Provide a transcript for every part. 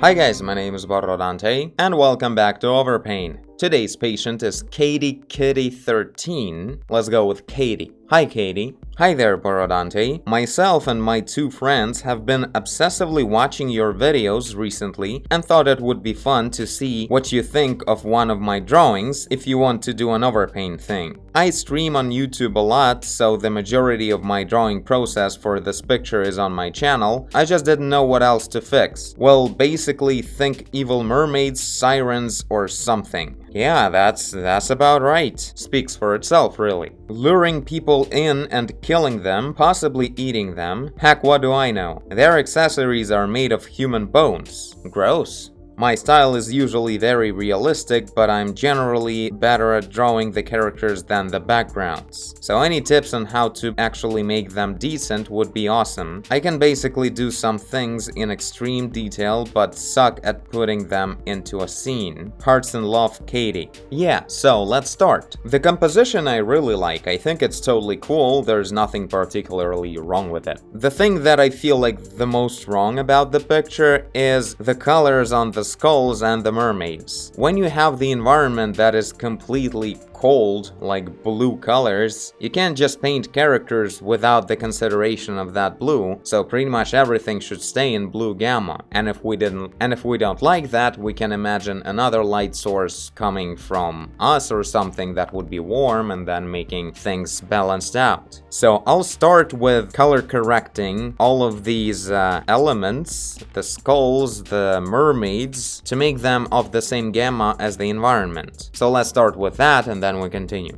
Hi guys, my name is Dante, and welcome back to Overpain. Today's patient is Katie Kitty 13. Let's go with Katie. Hi Katie. Hi there, Dante. Myself and my two friends have been obsessively watching your videos recently and thought it would be fun to see what you think of one of my drawings if you want to do an Overpain thing. I stream on YouTube a lot, so the majority of my drawing process for this picture is on my channel. I just didn't know what else to fix. Well, basically think evil mermaids, sirens, or something. Yeah, that's about right. Speaks for itself, really. Luring people in and killing them, possibly eating them. Heck, what do I know? Their accessories are made of human bones. Gross. My style is usually very realistic, but I'm generally better at drawing the characters than the backgrounds. So any tips on how to actually make them decent would be awesome. I can basically do some things in extreme detail, but suck at putting them into a scene. Hearts and love, Katie. Yeah, so let's start. The composition I really like. I think it's totally cool. There's nothing particularly wrong with it. The thing that I feel like the most wrong about the picture is the colors on the skulls and the mermaids. When you have the environment that is completely cold, like blue colors, you can't just paint characters without the consideration of that blue, so pretty much everything should stay in blue gamma. And if we don't like that, we can imagine another light source coming from us or something that would be warm and then making things balanced out. So I'll start with color correcting all of these elements, the skulls, the mermaids, to make them of the same gamma as the environment. So let's start with that and then we continue.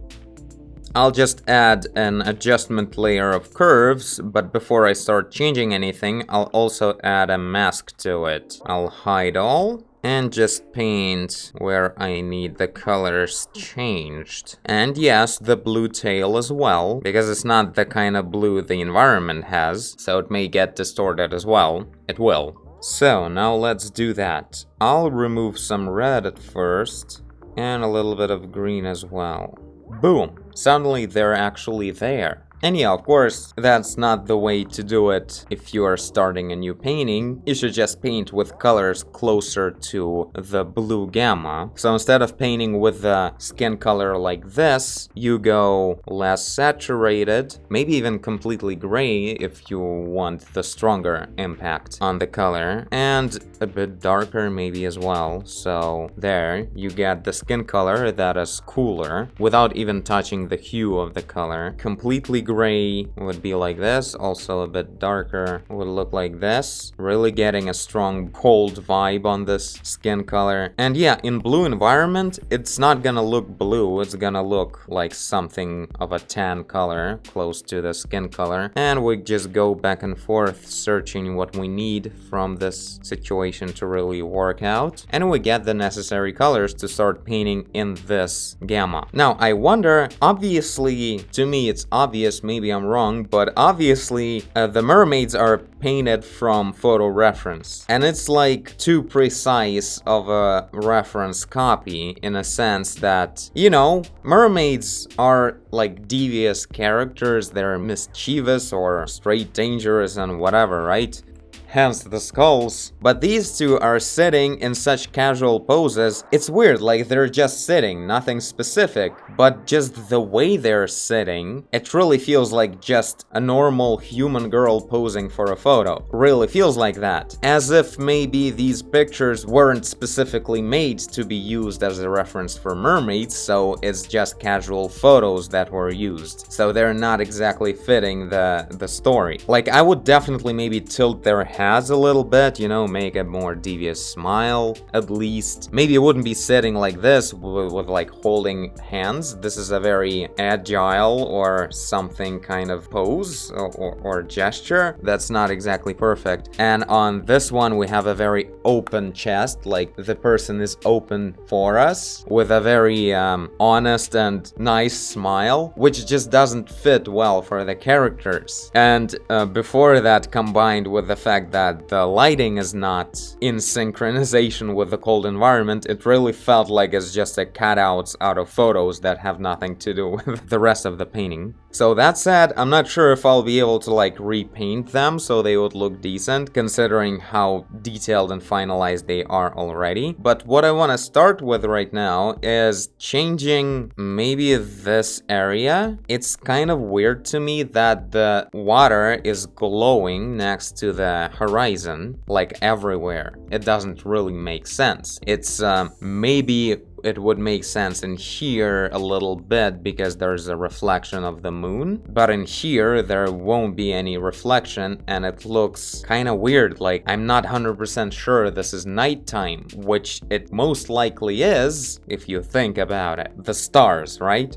I'll just add an adjustment layer of curves, but before I start changing anything, I'll also add a mask to it. I'll hide all and just paint where I need the colors changed. And yes, the blue tail as well, because it's not the kind of blue the environment has, so it may get distorted as well. It will. So now let's do that. I'll remove some red at first, and a little bit of green as well. Boom! Suddenly they're actually there. And yeah, of course, that's not the way to do it if you are starting a new painting. You should just paint with colors closer to the blue gamma. So instead of painting with the skin color like this, you go less saturated, maybe even completely gray if you want the stronger impact on the color, and a bit darker maybe as well. So there, you get the skin color that is cooler without even touching the hue of the color. Completely gray would be like this, also a bit darker would look like this. Really getting a strong cold vibe on this skin color. And yeah, in blue environment, it's not gonna look blue, it's gonna look like something of a tan color, close to the skin color. And we just go back and forth searching what we need from this situation to really work out. And we get the necessary colors to start painting in this gamma. Now, I wonder, obviously, to me it's obvious, maybe I'm wrong, but obviously the mermaids are painted from photo reference. And it's like too precise of a reference copy in a sense that, you know, mermaids are like devious characters, they're mischievous or straight dangerous and whatever, right? Hence the skulls. But these two are sitting in such casual poses, it's weird, like they're just sitting, nothing specific, but just the way they're sitting, it really feels like just a normal human girl posing for a photo. Really feels like that. As if maybe these pictures weren't specifically made to be used as a reference for mermaids, so it's just casual photos that were used. So they're not exactly fitting the story. Like, I would definitely maybe tilt their head a little bit, you know, make a more devious smile, at least. Maybe it wouldn't be sitting like this with like holding hands. This is a very agile or something kind of pose or gesture that's not exactly perfect. And on this one, we have a very open chest, like the person is open for us with a very honest and nice smile, which just doesn't fit well for the characters. And before that, combined with the fact that the lighting is not in synchronization with the cold environment. It really felt like it's just a cutouts out of photos that have nothing to do with the rest of the painting. So that said, I'm not sure if I'll be able to like repaint them so they would look decent, considering how detailed and finalized they are already. But what I want to start with right now is changing maybe this area. It's kind of weird to me that the water is glowing next to the horizon, like everywhere. It doesn't really make sense. It's maybe it would make sense in here a little bit because there's a reflection of the moon, but in here there won't be any reflection and it looks kind of weird. Like, I'm not 100% sure this is nighttime, which it most likely is if you think about it. The stars, right?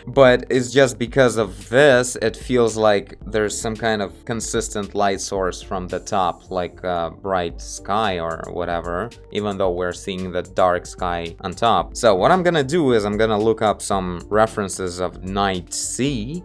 But it's just because of this, it feels like there's some kind of consistent light source from the top, like a bright sky or whatever, even though we're seeing the dark sky on top. So what I'm gonna do is I'm gonna look up some references of night sea,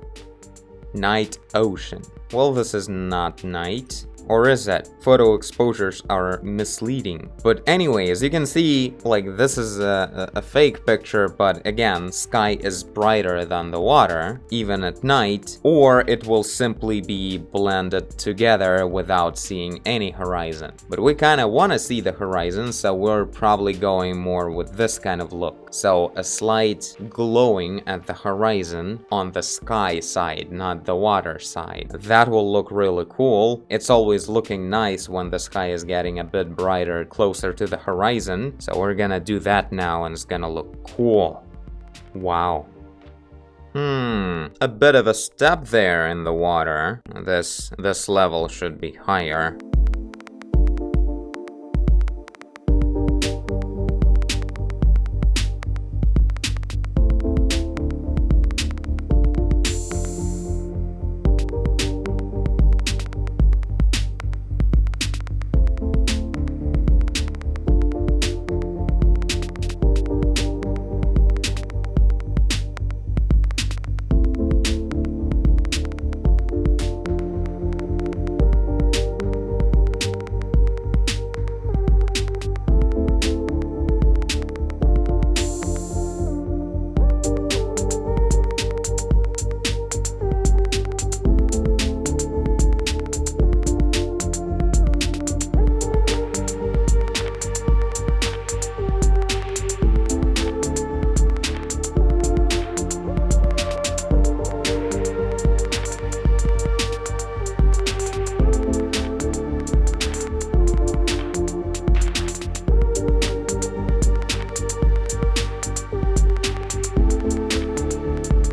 night ocean. Well, this is not night. Or is it? Photo exposures are misleading. But anyway, as you can see, like, this is a fake picture, but again, sky is brighter than the water, even at night, or it will simply be blended together without seeing any horizon. But we kind of want to see the horizon, so we're probably going more with this kind of look. So a slight glowing at the horizon on the sky side, not the water side. That will look really cool. It's always looking nice when the sky is getting a bit brighter closer to the horizon, so we're gonna do that now and it's gonna look cool. Wow. A bit of a step there in the water. This level should be higher.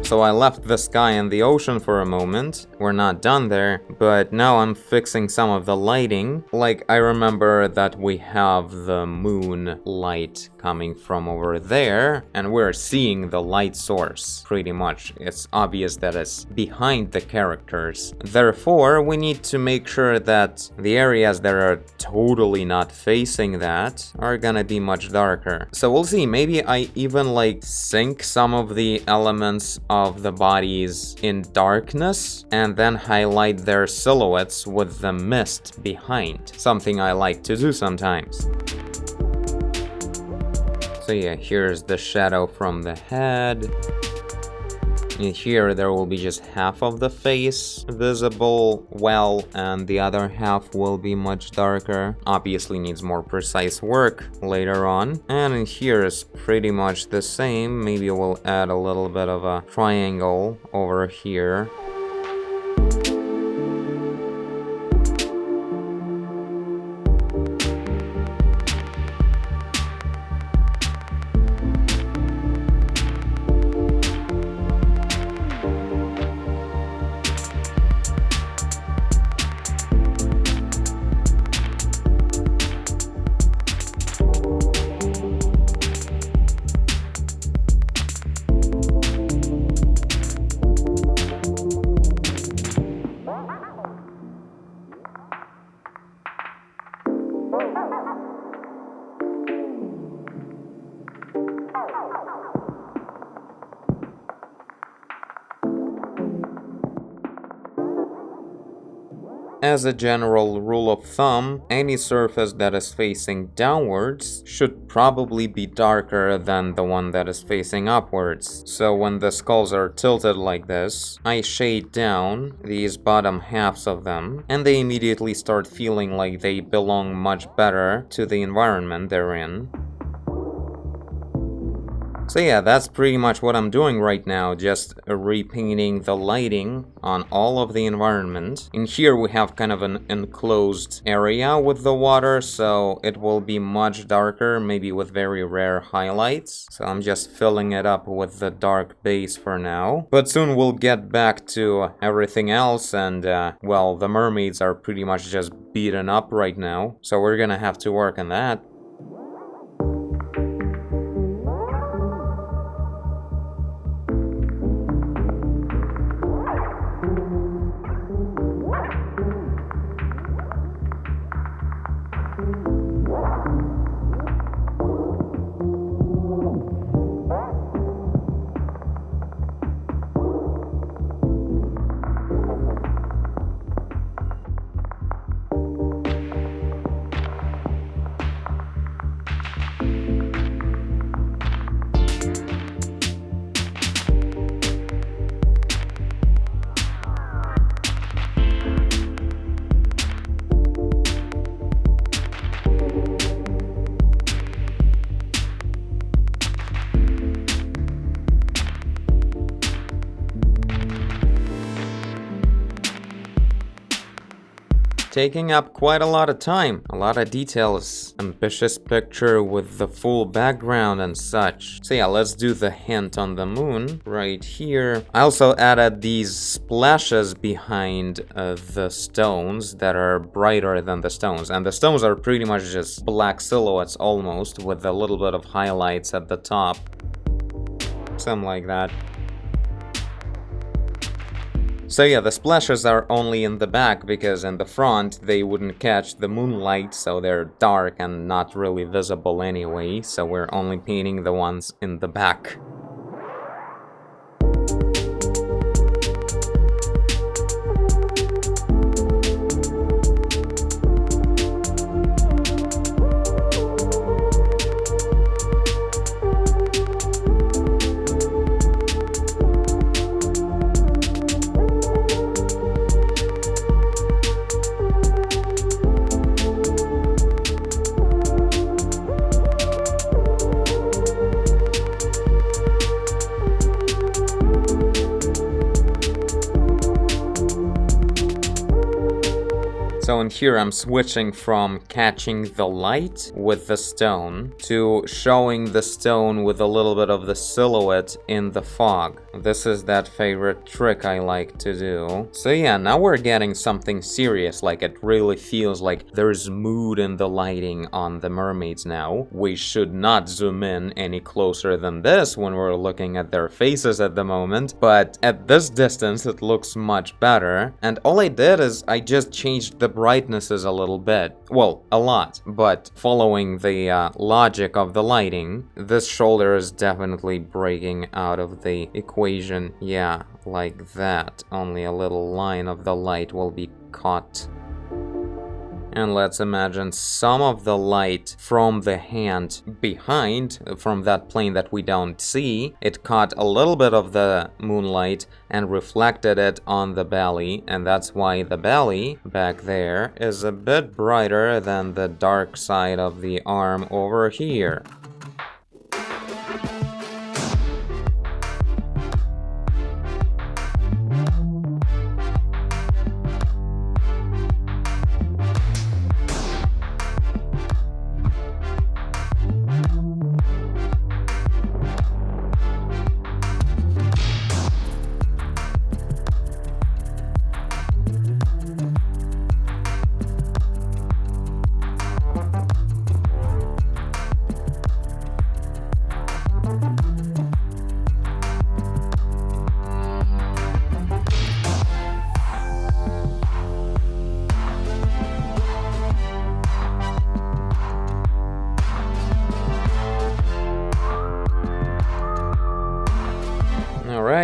So I left the sky and the ocean for a moment. We're not done there, but now I'm fixing some of the lighting. Like, I remember that we have the moon light coming from over there, and we're seeing the light source pretty much. It's obvious that it's behind the characters. Therefore, we need to make sure that the areas that are totally not facing that are gonna be much darker. So we'll see, maybe I even like sync some of the elements of the bodies in darkness and then highlight their silhouettes with the mist behind. Something I like to do sometimes. So yeah, here's the shadow from the head. And here there will be just half of the face visible well, and the other half will be much darker. Obviously needs more precise work later on. And in here is pretty much the same. Maybe we'll add a little bit of a triangle over here. as a general rule of thumb, any surface that is facing downwards should probably be darker than the one that is facing upwards. So when the skulls are tilted like this, I shade down these bottom halves of them, and they immediately start feeling like they belong much better to the environment they're in. So yeah, that's pretty much what I'm doing right now, just repainting the lighting on all of the environment. In here we have kind of an enclosed area with the water, so it will be much darker, maybe with very rare highlights. So I'm just filling it up with the dark base for now. But soon we'll get back to everything else, and well, the mermaids are pretty much just beaten up right now, so we're gonna have to work on that. Taking up quite a lot of time, a lot of details, ambitious picture with the full background and such. So yeah, let's do the hint on the moon right here. I also added these splashes behind the stones that are brighter than the stones, and the stones are pretty much just black silhouettes almost, with a little bit of highlights at the top, something like that. So yeah, the splashes are only in the back because in the front they wouldn't catch the moonlight, so they're dark and not really visible anyway, so we're only painting the ones in the back. So in here I'm switching from catching the light with the stone to showing the stone with a little bit of the silhouette in the fog. This is that favorite trick I like to do. So yeah, now we're getting something serious, like it really feels like there's mood in the lighting on the mermaids now. We should not zoom in any closer than this when we're looking at their faces at the moment, but at this distance it looks much better. And all I did is I just changed the brightnesses a little bit. Well, a lot, but following the logic of the lighting, this shoulder is definitely breaking out of the equation. Yeah, like that. Only a little line of the light will be caught. And let's imagine some of the light from the hand behind, from that plane that we don't see. It caught a little bit of the moonlight and reflected it on the belly, and that's why the belly back there is a bit brighter than the dark side of the arm over here.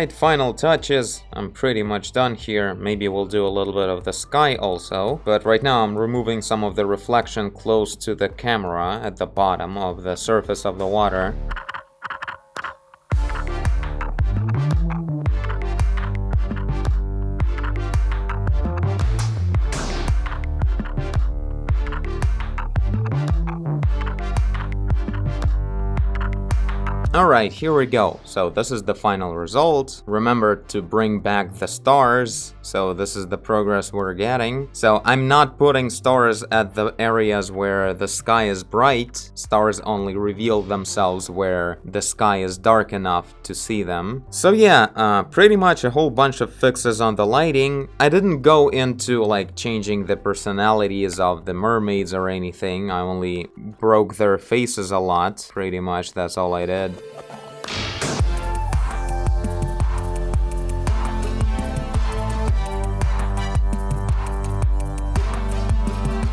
Alright, final touches. I'm pretty much done here. Maybe we'll do a little bit of the sky also. But right now I'm removing some of the reflection close to the camera at the bottom of the surface of the water. Alright, here we go. So this is the final result. Remember to bring back the stars. So this is the progress we're getting. So I'm not putting stars at the areas where the sky is bright. Stars only reveal themselves where the sky is dark enough to see them. So yeah, pretty much a whole bunch of fixes on the lighting. I didn't go into like changing the personalities of the mermaids or anything. I only broke their faces a lot. Pretty much that's all I did.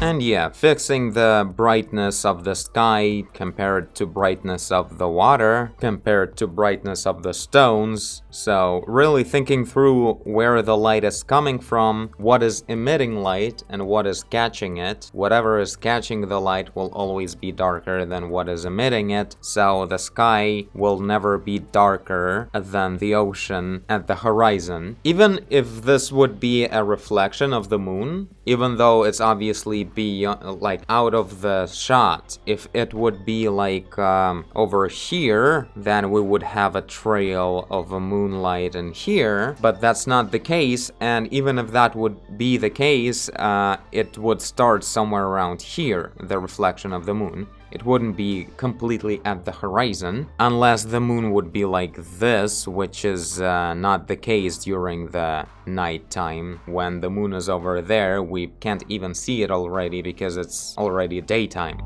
And yeah, fixing the brightness of the sky compared to brightness of the water, compared to brightness of the stones. So really thinking through where the light is coming from, what is emitting light and what is catching it. Whatever is catching the light will always be darker than what is emitting it. So the sky will never be darker than the ocean at the horizon. Even if this would be a reflection of the moon, even though it's obviously like out of the shot, if it would be like over here, then we would have a trail of a moonlight in here, but that's not the case. And even if that would be the case, it would start somewhere around here, the reflection of the moon. It wouldn't be completely at the horizon, unless the moon would be like this, which is not the case during the nighttime. When the moon is over there, we can't even see it already because it's already daytime.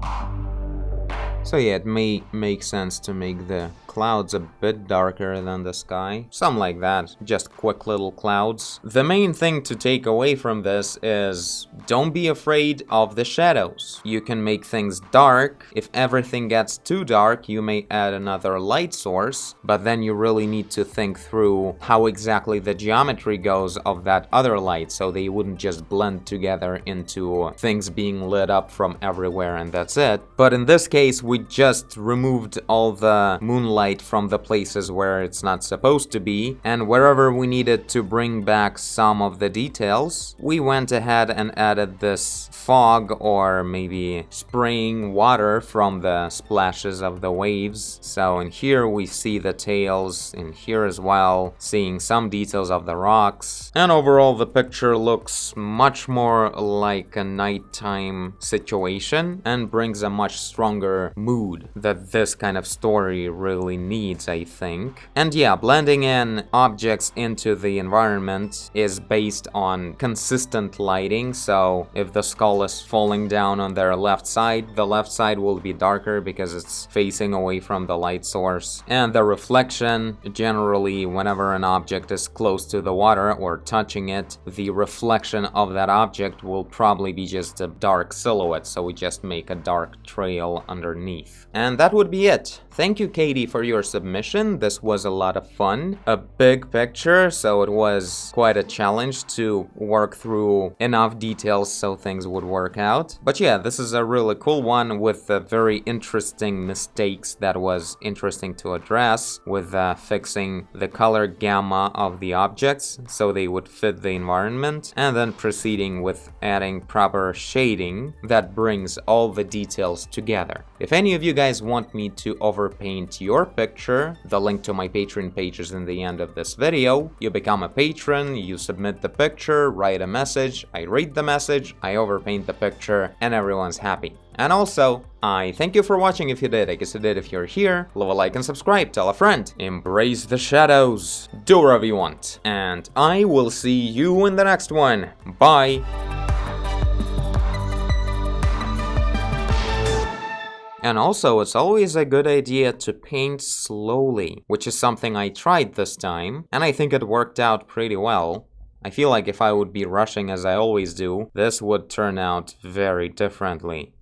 So yeah, it may make sense to make the clouds a bit darker than the sky. Something like that, just quick little clouds. The main thing to take away from this is don't be afraid of the shadows. You can make things dark. If everything gets too dark, you may add another light source, but then you really need to think through how exactly the geometry goes of that other light, so they wouldn't just blend together into things being lit up from everywhere and that's it. But in this case, we just removed all the moonlight from the places where it's not supposed to be, and wherever we needed to bring back some of the details, we went ahead and added this fog or maybe spraying water from the splashes of the waves. So in here we see the tails, in here as well, seeing some details of the rocks, and overall the picture looks much more like a nighttime situation and brings a much stronger mood that this kind of story really needs, I think. And yeah, blending in objects into the environment is based on consistent lighting. So if the skull is falling down on their left side, the left side will be darker because it's facing away from the light source. And the reflection, generally whenever an object is close to the water or touching it, the reflection of that object will probably be just a dark silhouette, so we just make a dark trail underneath. And that would be it. Thank you, Katie, for your submission. This was a lot of fun. A big picture, so it was quite a challenge to work through enough details so things would work out. But yeah, this is a really cool one with very interesting mistakes that was interesting to address, with fixing the color gamma of the objects so they would fit the environment, and then proceeding with adding proper shading that brings all the details together. If any of you guys want me to overpaint your picture, the link to my Patreon page is in the end of this video. You become a patron, you submit the picture, write a message, I read the message, I overpaint the picture, and everyone's happy. And also, I thank you for watching if you did. I guess you did if you're here. Leave a like and subscribe, tell a friend. Embrace the shadows. Do whatever you want. And I will see you in the next one. Bye. And also, it's always a good idea to paint slowly, which is something I tried this time, and I think it worked out pretty well. I feel like if I would be rushing as I always do, this would turn out very differently.